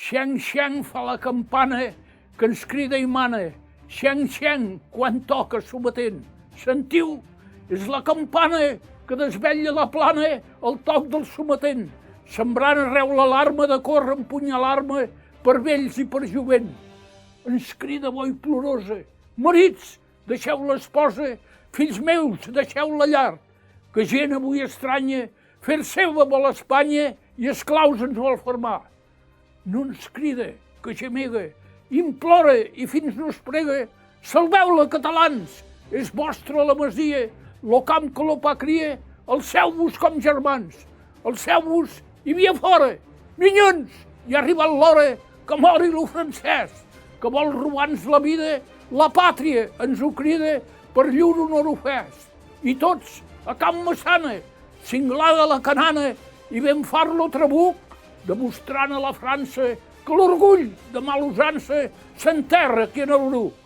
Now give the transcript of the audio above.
Xeng, xeng, fa la campana, que ens crida i mana. Xeng, xeng, quan toca Somatent. Sentiu? És la campana que desvetlla la plana al toc del Somatent, sembrant arreu l'alarma de córrer empunyar l'arma per vells i per jovent. Ens crida boi plorosa. Marits, deixeu l'esposa, fills meus, deixeu la llar, que gent avui estranya fer seva vol Espanya i esclaus ens vol formar. No ens crida, que gemega, implora i fins no es prega. Salveu-la, catalans! És vostra la masia, lo camp que lo pa cria, alceu-vos com germans, alceu-vos i via fora. Minyons, ja ha arribat l'hora que mori lo francès, que vol robar-nos la vida, la pàtria ens ho crida per llur honor ofès. I tots, a Can Massana, cinglada la canana i ben far-lo trabuc, demostrant a la França que l'orgull de mala usança s'enterra aquí en el Bruc.